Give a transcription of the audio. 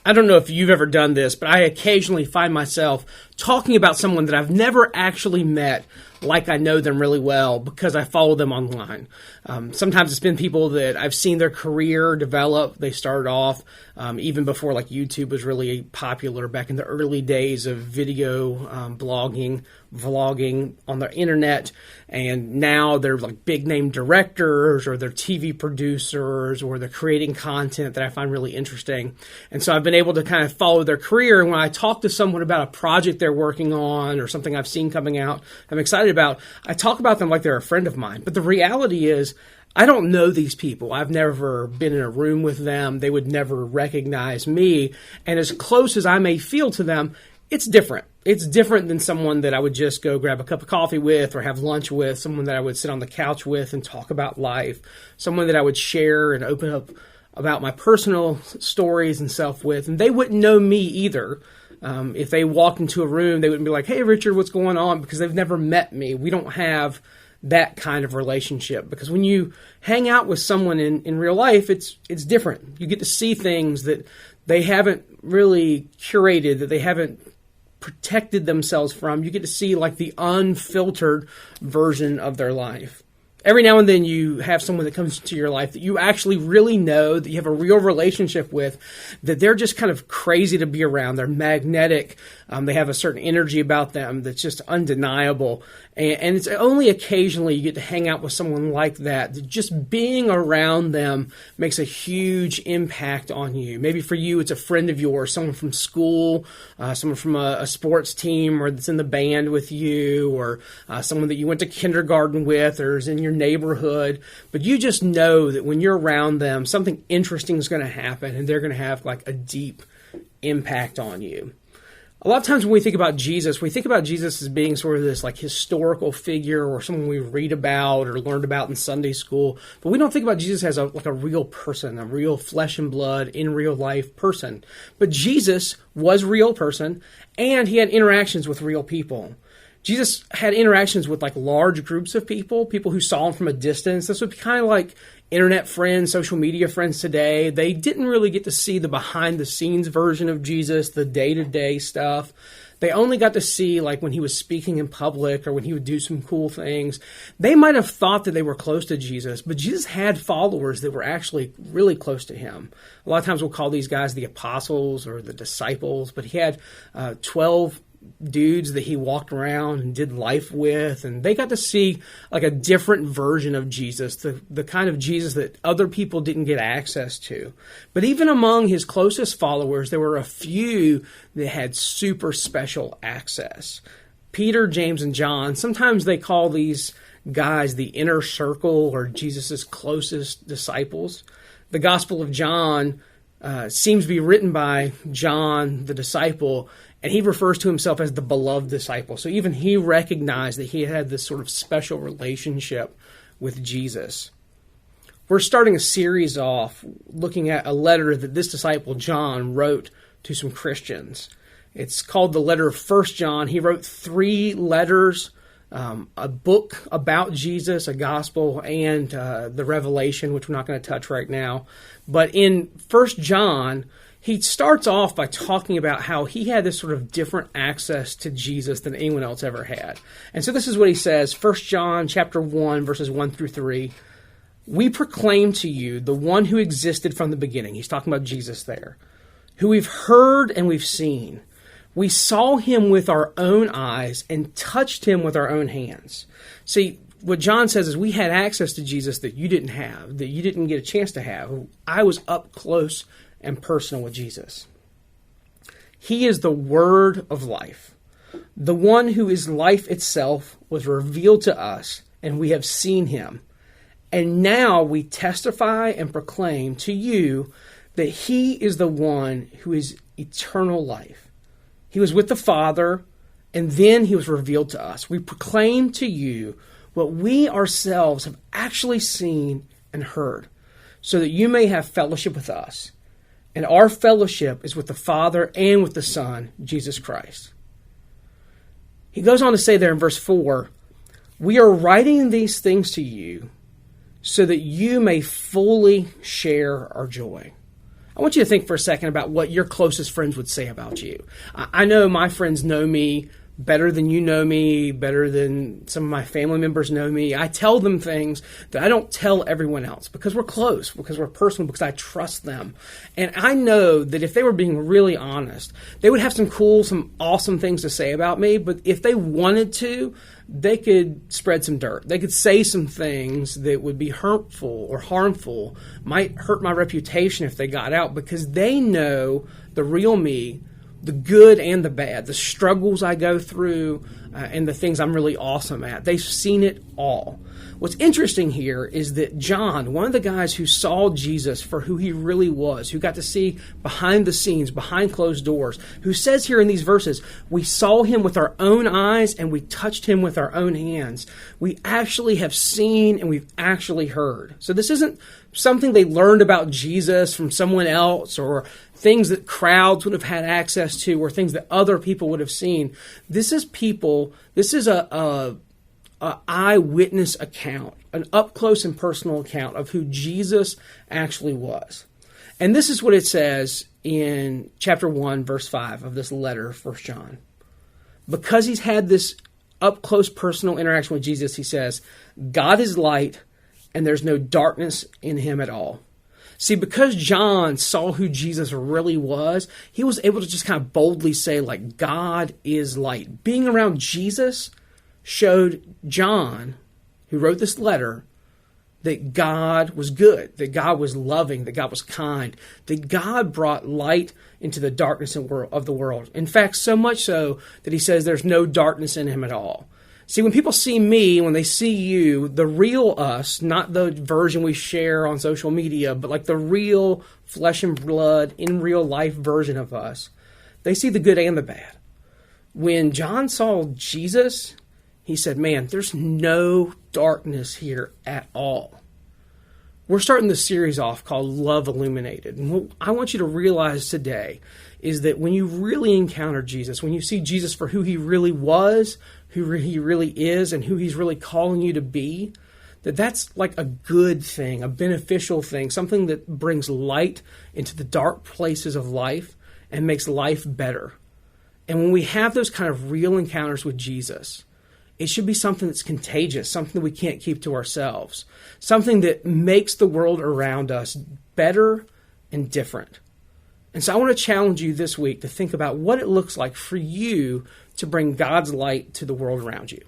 I don't know if you've ever done this, but I occasionally find myself talking about someone that I've never actually met like I know them really well because I follow them online. Sometimes it's been people that I've seen their career develop. They started off even before like YouTube was really popular back in the early days of video blogging, vlogging on the internet. And now they're like big name directors or they're TV producers or they're creating content that I find really interesting. And so I've been able to kind of follow their career. And when I talk to someone about a project they're working on or something I've seen coming out I'm excited about, I talk about them like they're a friend of mine. But the reality is I don't know these people. I've never been in a room with them. They would never recognize me. And as close as I may feel to them, it's different. It's different than someone that I would just go grab a cup of coffee with or have lunch with, someone that I would sit on the couch with and talk about life, someone that I would share and open up about my personal stories and stuff with. And they wouldn't know me either. If they walked into a room, they wouldn't be like, "Hey, Richard, what's going on?" Because they've never met me. We don't have that kind of relationship. Because when you hang out with someone in real life, it's different. You get to see things that they haven't really curated, that they haven't protected themselves from. You get to see like the unfiltered version of their life. Every now and then you have someone that comes into your life that you actually really know, that you have a real relationship with, that they're just kind of crazy to be around. They're magnetic. They have a certain energy about them that's just undeniable. And it's only occasionally you get to hang out with someone like that. Just being around them makes a huge impact on you. Maybe for you, it's a friend of yours, someone from school, someone from a sports team or that's in the band with you, or someone that you went to kindergarten with or is in your neighborhood. But you just know that when you're around them, something interesting is going to happen and they're going to have like a deep impact on you. A lot of times when we think about Jesus as being sort of this like historical figure or someone we read about or learned about in Sunday school, but we don't think about Jesus as like a real person, a real flesh and blood, in real life person. But Jesus was a real person and he had interactions with real people. Jesus had interactions with like large groups of people who saw him from a distance. This would be kind of like internet friends, social media friends today. They didn't really get to see the behind the scenes version of Jesus, the day-to-day stuff. They only got to see like when he was speaking in public or when he would do some cool things. They might have thought that they were close to Jesus, but Jesus had followers that were actually really close to him. A lot of times we'll call these guys the apostles or the disciples, but he had 12 dudes that he walked around and did life with, and they got to see like a different version of Jesus, the kind of Jesus that other people didn't get access to. But even among his closest followers, there were a few that had super special access. Peter, James, and John, sometimes they call these guys the inner circle or Jesus's closest disciples. The Gospel of John seems to be written by John, the disciple, and he refers to himself as the beloved disciple. So even he recognized that he had this sort of special relationship with Jesus. We're starting a series off looking at a letter that this disciple, John, wrote to some Christians. It's called the letter of 1 John. He wrote 3 letters, a book about Jesus, a gospel, and the Revelation, which we're not going to touch right now. But in 1 John, he starts off by talking about how he had this sort of different access to Jesus than anyone else ever had. And so this is what he says, 1 John chapter 1, verses 1 through 3. "We proclaim to you the one who existed from the beginning." He's talking about Jesus there. "Who we've heard and we've seen. We saw him with our own eyes and touched him with our own hands." See, what John says is we had access to Jesus that you didn't have, that you didn't get a chance to have. I was up close and personal with Jesus. He is the word of life. The one who is life itself was revealed to us, and we have seen him. And now we testify and proclaim to you that he is the one who is eternal life. He was with the Father, and then he was revealed to us. We proclaim to you what we ourselves have actually seen and heard, so that you may have fellowship with us. And our fellowship is with the Father and with the Son, Jesus Christ. He goes on to say there in verse 4, "We are writing these things to you so that you may fully share our joy." I want you to think for a second about what your closest friends would say about you. I know my friends know me better than you know me, better than some of my family members know me. I tell them things that I don't tell everyone else because we're close, because we're personal, because I trust them. And I know that if they were being really honest, they would have some cool, some awesome things to say about me. But if they wanted to, they could spread some dirt. They could say some things that would be hurtful or harmful, might hurt my reputation if they got out, because they know the real me, the good and the bad, the struggles I go through, and the things I'm really awesome at. They've seen it all. What's interesting here is that John, one of the guys who saw Jesus for who he really was, who got to see behind the scenes, behind closed doors, who says here in these verses, we saw him with our own eyes and we touched him with our own hands. We actually have seen and we've actually heard. So this isn't something they learned about Jesus from someone else, or things that crowds would have had access to, or things that other people would have seen. This is a eyewitness account, an up-close and personal account of who Jesus actually was. And this is what it says in chapter 1, verse 5 of this letter of 1 John. Because he's had this up-close personal interaction with Jesus, he says, God is light, and there's no darkness in him at all. See, because John saw who Jesus really was, he was able to just kind of boldly say, like, God is light. Being around Jesus showed John, who wrote this letter, that God was good, that God was loving, that God was kind, that God brought light into the darkness of the world. In fact, so much so that he says there's no darkness in him at all. See, when people see me, when they see you, the real us, not the version we share on social media, but like the real flesh and blood, in real life version of us, they see the good and the bad. When John saw Jesus, he said, man, there's no darkness here at all. We're starting this series off called Love Illuminated. And what I want you to realize today is that when you really encounter Jesus, when you see Jesus for who he really was, who he really is, and who he's really calling you to be, that's like a good thing, a beneficial thing, something that brings light into the dark places of life and makes life better. And when we have those kind of real encounters with Jesus, it should be something that's contagious, something that we can't keep to ourselves, something that makes the world around us better and different. And so I want to challenge you this week to think about what it looks like for you to bring God's light to the world around you.